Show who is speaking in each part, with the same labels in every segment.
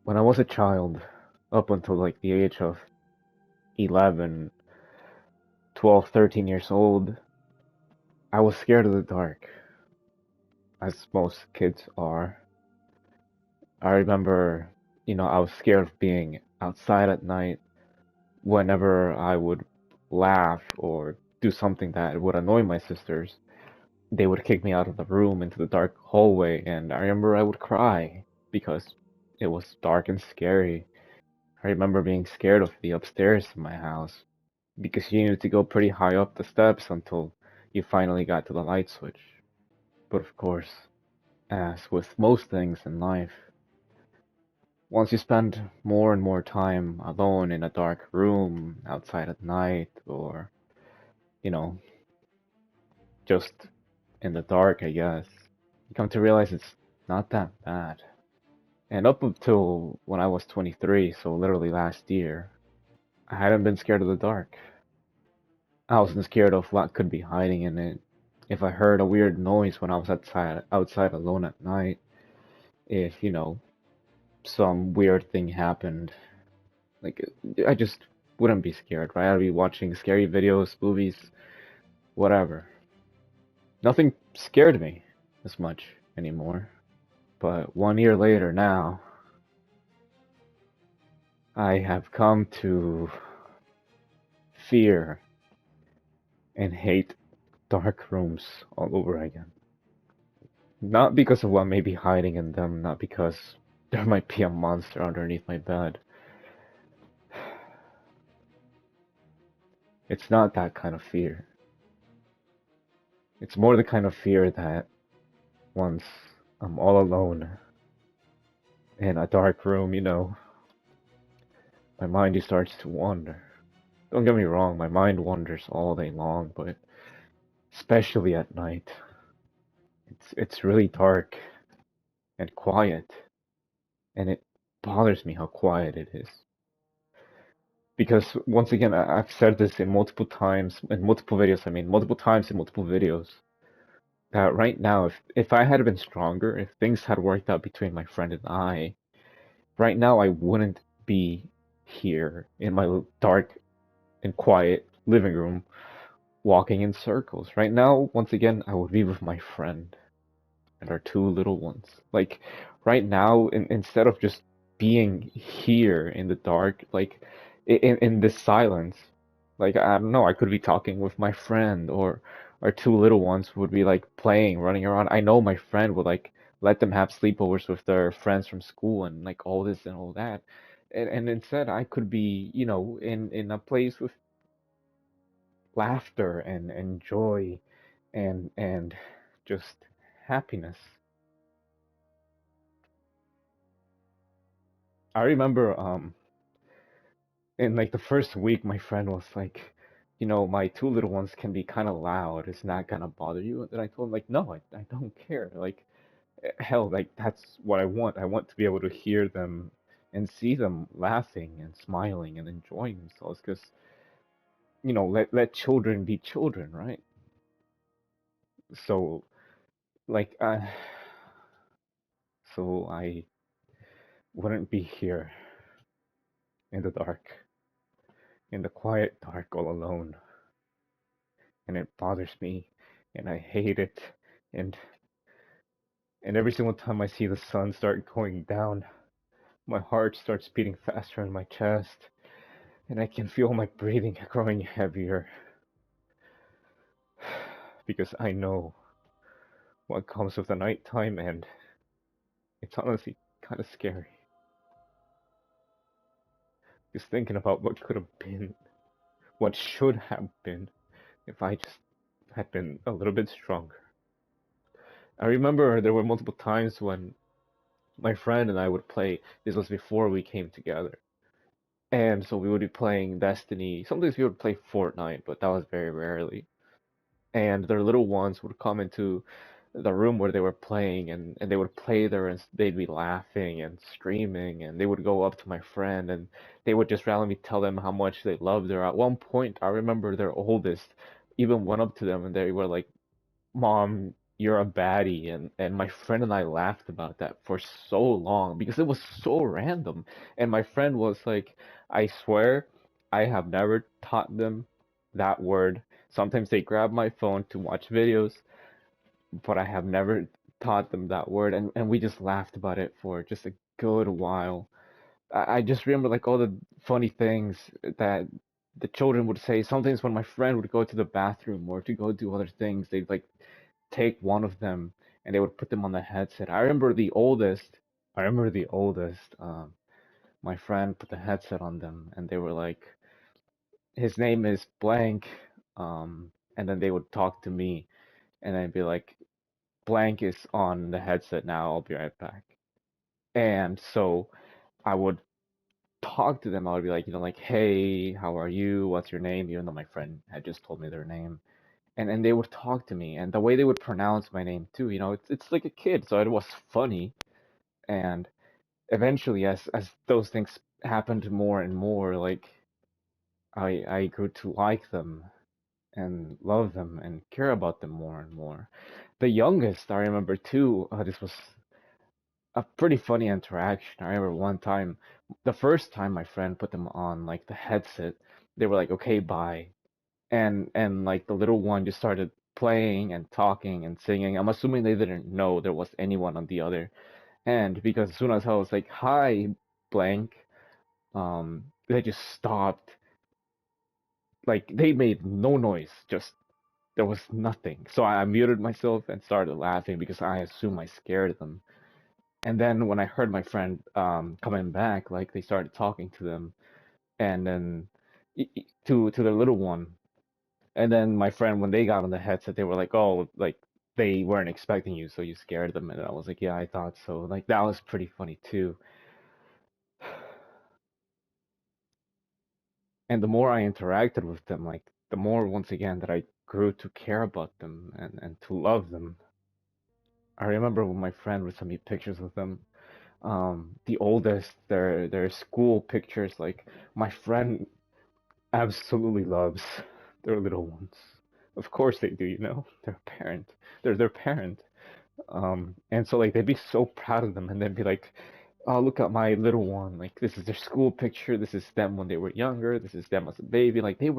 Speaker 1: When I was a child, up until like the age of 11, 12, 13 years old, I was scared of the dark, as most kids are. I remember, I was scared of being outside at night whenever I would laugh or do something that would annoy my sisters. They would kick me out of the room into the dark hallway, and I remember I would cry because it was dark and scary. I remember being scared of the upstairs in my house because you needed to go pretty high up the steps until you finally got to the light switch. But of course, as with most things in life, once you spend more and more time alone in a dark room, outside at night, or, you know, just in the dark, I guess, you come to realize it's not that bad. And up until when I was 23, so literally last year, I hadn't been scared of the dark. I wasn't scared of what could be hiding in it. If I heard a weird noise when I was outside alone at night, if, some weird thing happened, like I just wouldn't be scared, right? I'd be watching scary videos, movies, whatever. Nothing scared me as much anymore. But 1 year later now, I have come to fear and hate dark rooms all over again. Not because of what may be hiding in them, not because there might be a monster underneath my bed. It's not that kind of fear. It's more the kind of fear that once I'm all alone in a dark room, my mind just starts to wander. Don't get me wrong, my mind wanders all day long, but especially at night. It's really dark and quiet, and it bothers me how quiet it is. Because once again, I've said this in multiple times, in multiple videos, I mean, multiple times in multiple videos, that right now, if I had been stronger, if things had worked out between my friend and I, right now I wouldn't be here in my dark and quiet living room walking in circles. Right now, once again, I would be with my friend and our two little ones. Like, right now, instead of just being here in the dark, like, in this silence, like, I don't know, I could be talking with my friend, or our two little ones would be, like, playing, running around. I know my friend would, like, let them have sleepovers with their friends from school and, like, all this and all that. And instead, I could be, in a place with laughter and joy and just happiness. I remember in like the first week my friend was like, my two little ones can be kind of loud. It's not gonna bother you. And then I told him like, no, I don't care. Like hell, like that's what I want. I want to be able to hear them and see them laughing and smiling and enjoying themselves because, let children be children, right? So like so I wouldn't be here in the dark, in the quiet dark all alone. And it bothers me and I hate it. And every single time I see the sun start going down, my heart starts beating faster in my chest, and I can feel my breathing growing heavier because I know what comes with the nighttime, and it's honestly kind of scary. Just thinking about what could have been, what should have been, if I just had been a little bit stronger. I remember there were multiple times when my friend and I would play. This was before we came together. And so we would be playing Destiny. Sometimes we would play Fortnite, but that was very rarely. And their little ones would come into the room where they were playing and they would play there and they'd be laughing and screaming and they would go up to my friend and they would just randomly tell them how much they loved her. At one point, I remember their oldest even went up to them and they were like, Mom, you're a baddie, and my friend and I laughed about that for so long because it was so random. And my friend was like, I swear I have never taught them that word. Sometimes they grab my phone to watch videos, but I have never taught them that word, and we just laughed about it for just a good while. I just remember like all the funny things that the children would say. Sometimes when my friend would go to the bathroom or to go do other things, they'd like take one of them and they would put them on the headset. I remember the oldest, my friend put the headset on them and they were like, his name is blank, and then they would talk to me and I'd be like, blank is on the headset now, I'll be right back. And so I would talk to them. I would be like, like, hey, how are you? What's your name? Even though my friend had just told me their name. And they would talk to me and the way they would pronounce my name too, it's like a kid, so it was funny. And eventually, as those things happened more and more, like I grew to like them and love them and care about them more and more. The youngest I remember too, this was a pretty funny interaction. I remember one time, the first time my friend put them on like the headset, they were like, "Okay, bye." And like the little one just started playing and talking and singing. I'm assuming they didn't know there was anyone on the other end because as soon as I was like, "Hi, blank," they just stopped. Like they made no noise, just there was nothing. So I muted myself and started laughing because I assume I scared them. And then when I heard my friend coming back, like they started talking to them, and then to the little one. And then my friend, when they got on the headset, they were like, "Oh, like they weren't expecting you, so you scared them." And I was like, "Yeah, I thought so." Like that was pretty funny too. And the more I interacted with them, like the more once again that I grew to care about them and to love them. I remember when my friend would send me pictures of them. The oldest, their school pictures, like my friend absolutely loves their little ones. Of course they do, They're a parent. They're their parent. And so like they'd be so proud of them and they'd be like, oh, look at my little one. Like this is their school picture. This is them when they were younger. This is them as a baby. Like they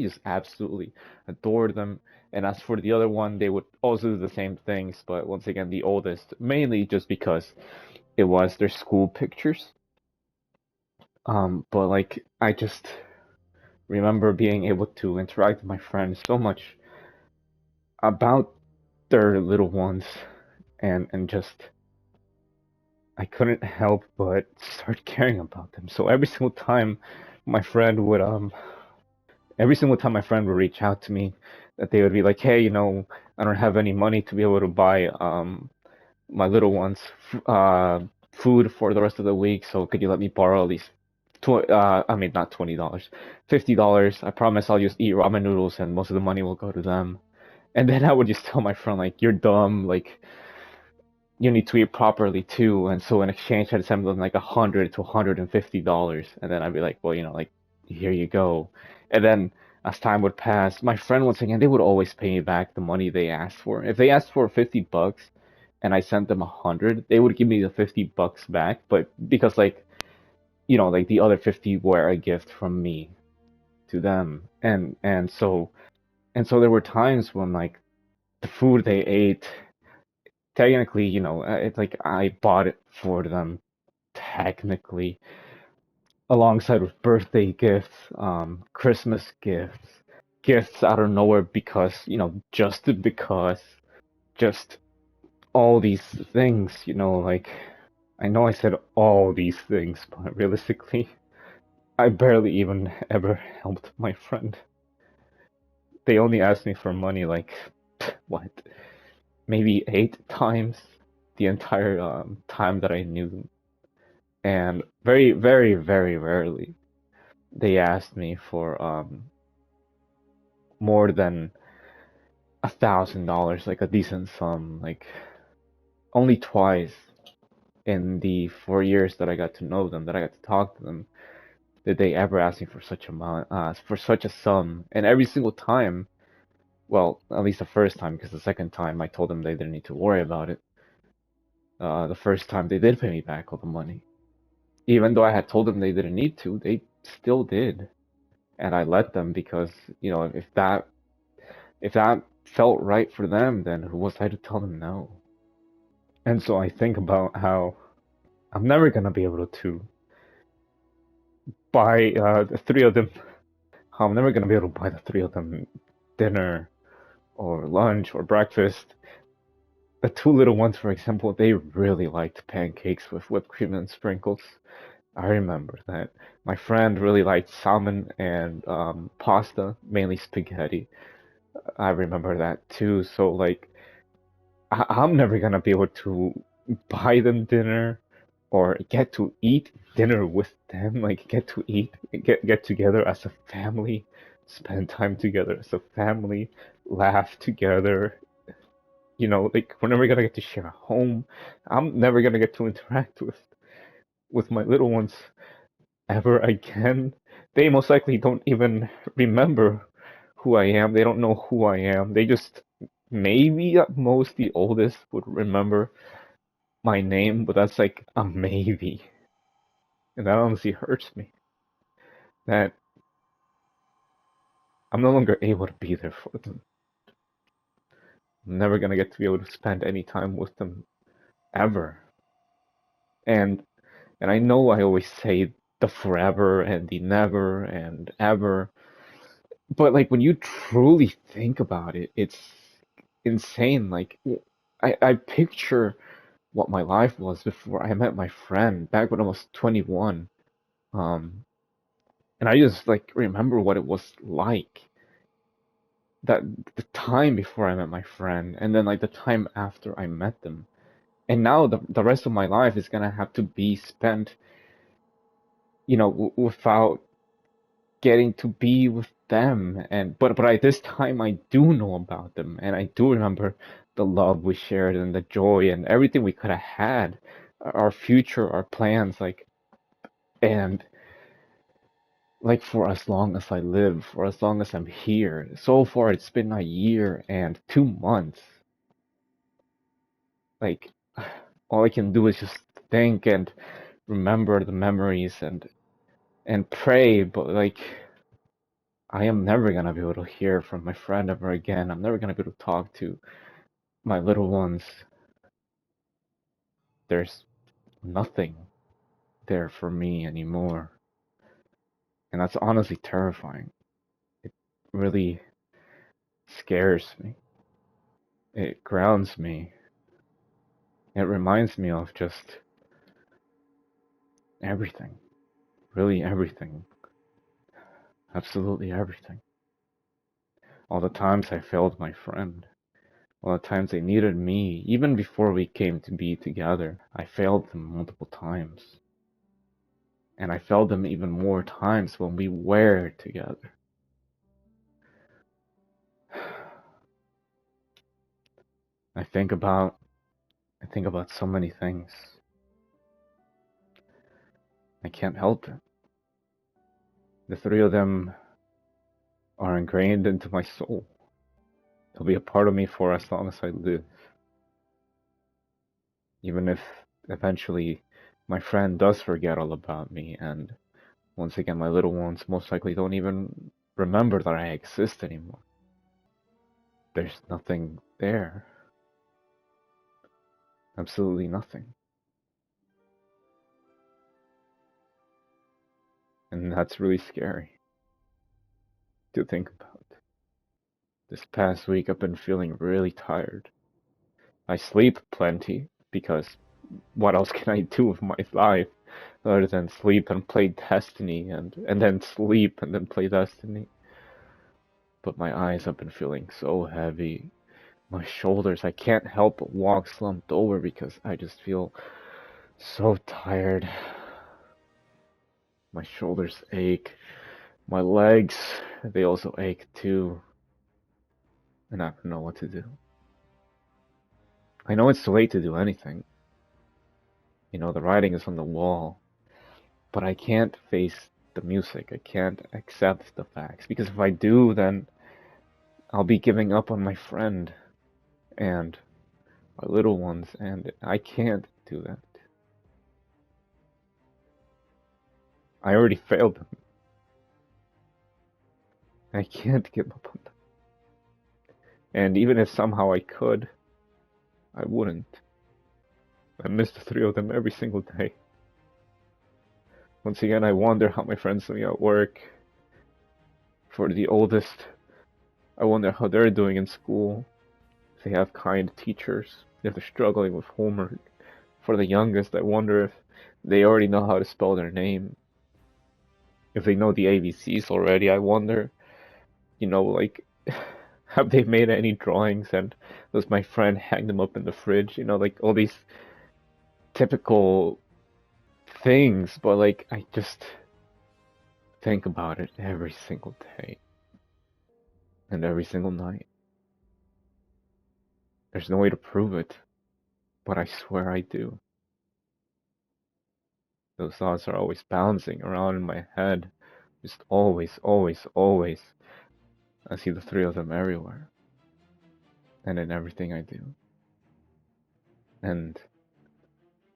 Speaker 1: just absolutely adored them. And as for the other one, they would also do the same things, but once again, the oldest, mainly just because it was their school pictures. But like I just remember being able to interact with my friends so much about their little ones and just I couldn't help but start caring about them. So my friend would every single time my friend would reach out to me, that they would be like, "Hey, I don't have any money to be able to buy my little ones food for the rest of the week, so could you let me borrow these I mean not $20, $50. I promise I'll just eat ramen noodles and most of the money will go to them." And then I would just tell my friend like, "You're dumb, like you need to eat properly too." And so in exchange, I'd send them like $100 to $150, and then I'd be like, "Well, like here you go." And then as time would pass, my friend once again, they would always pay me back the money they asked for. If they asked for $50 and I sent them 100, they would give me the $50 back. But because like like the other 50 were a gift from me to them, and so there were times when like the food they ate technically, it's like I bought it for them, technically, alongside with birthday gifts, Christmas gifts, gifts out of nowhere because, just because, just all these things, like, I know I said all these things, but realistically, I barely even ever helped my friend. They only asked me for money, like, what, maybe 8 times the entire time that I knew them. And very, very, very rarely they asked me for more than $1,000, like a decent sum. Like only twice in the 4 years that I got to know them, that I got to talk to them, did they ever ask me for such a sum. And every single time, Well, at least the first time, because the second time I told them they didn't need to worry about it. The first time they did pay me back all the money. Even though I had told them they didn't need to, they still did. And I let them because, if that felt right for them, then who was I to tell them no? And so I think about how I'm never gonna be able to buy the three of them. How I'm never gonna be able to buy the three of them dinner or lunch or breakfast. The two little ones, for example, they really liked pancakes with whipped cream and sprinkles. I remember that. My friend really liked salmon and pasta, mainly spaghetti. I remember that too. So like, I'm never gonna be able to buy them dinner or get to eat dinner with them. Like get together as a family, spend time together as a family, laugh together. Like we're never gonna get to share a home. I'm never gonna get to interact with my little ones ever again. They most likely don't even remember who I am. They don't know who I am. They just, maybe at most the oldest would remember my name, but that's like a maybe. And that honestly hurts me. That I'm no longer able to be there for them. I'm never gonna get to be able to spend any time with them ever. And and I know I always say the forever and the never and ever, but like when you truly think about it, it's insane. Like I picture what my life was before I met my friend back when I was 21. Um, and I just like remember what it was like, that the time before I met my friend and then like the time after I met them. And now the rest of my life is gonna have to be spent, without getting to be with them. And but I this time I do know about them and I do remember the love we shared and the joy and everything we could have had, our future, our plans, and like for as long as I live, for as long as I'm here. So far it's been a year and 2 months. Like all I can do is just think and remember the memories and pray, but like I am never gonna be able to hear from my friend ever again. I'm never gonna be able to talk to my little ones. There's nothing there for me anymore. And that's honestly terrifying. It really scares me. It grounds me. It reminds me of just everything. Really everything. Absolutely everything. All the times I failed my friend. All the times they needed me, even before we came to be together. I failed them multiple times. And I failed them even more times when we were together. I think about I think about so many things. I can't help it. The three of them are ingrained into my soul. They'll be a part of me for as long as I live. Even if eventually my friend does forget all about me, and once again my little ones most likely don't even remember that I exist anymore. There's nothing there. Absolutely nothing. And that's really scary to think about. This past week I've been feeling really tired. I sleep plenty because what else can I do with my life other than sleep and play Destiny and then sleep and then play Destiny? But my eyes have been feeling so heavy. My shoulders, I can't help but walk slumped over because I just feel so tired. My shoulders ache. My legs, they also ache too. And I don't know what to do. I know it's too late to do anything. The writing is on the wall. But I can't face the music. I can't accept the facts. Because if I do, then I'll be giving up on my friend and our little ones, and I can't do that. I already failed them. I can't give up on them. And even if somehow I could, I wouldn't. I miss the three of them every single day. Once again, I wonder how my friends doing at work. For the oldest, I wonder how they're doing in school. If they have kind teachers, if they're struggling with homework. For the youngest, I wonder if they already know how to spell their name. If they know the ABCs already, I wonder, like, have they made any drawings and does my friend hang them up in the fridge? Like all these typical things, but like, I just think about it every single day and every single night. There's no way to prove it, but I swear I do. Those thoughts are always bouncing around in my head. Just always, always, always. I see the three of them everywhere. And in everything I do. And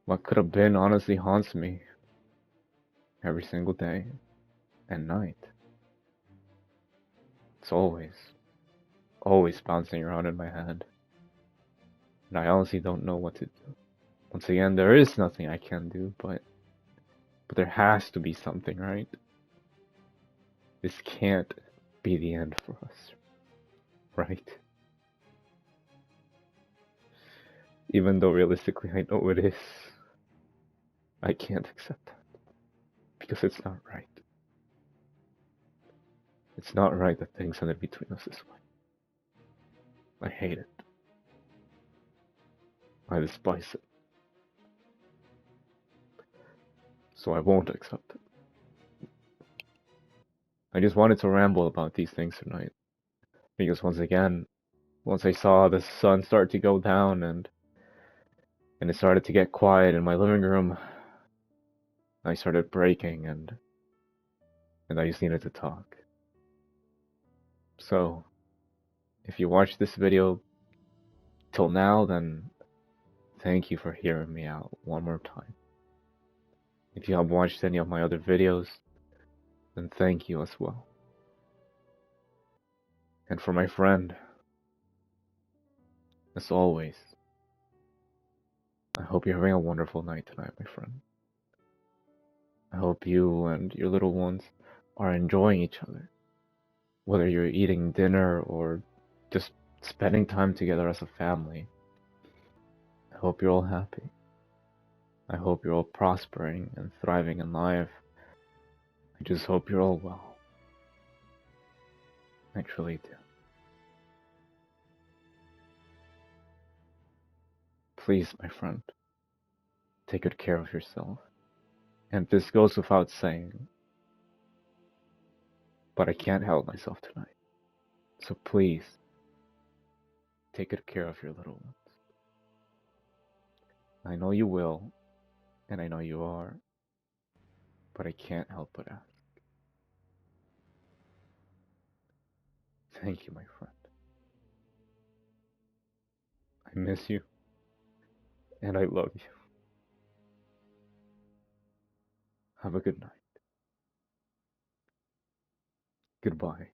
Speaker 1: what could have been honestly haunts me every single day and night. It's always, always bouncing around in my head. And I honestly don't know what to do. Once again, there is nothing I can do, but there has to be something, right? This can't be the end for us, right? Even though realistically I know it is, I can't accept that. Because it's not right. It's not right that things end between us this way. I hate it. I despise it. So I won't accept it. I just wanted to ramble about these things tonight. Because once again, once I saw the sun start to go down and it started to get quiet in my living room, I started breaking and I just needed to talk. So, if you watched this video till now, then thank you for hearing me out one more time. If you haven't watched any of my other videos, then thank you as well. And for my friend, as always, I hope you're having a wonderful night tonight, my friend. I hope you and your little ones are enjoying each other. Whether you're eating dinner or just spending time together as a family. I hope you're all happy. I hope you're all prospering and thriving in life. I just hope you're all well. I truly do. Please, my friend, take good care of yourself. And this goes without saying, but I can't help myself tonight. So please, take good care of your little ones. I know you will, and I know you are, but I can't help but ask. Thank you, my friend. I miss you, and I love you. Have a good night. Goodbye.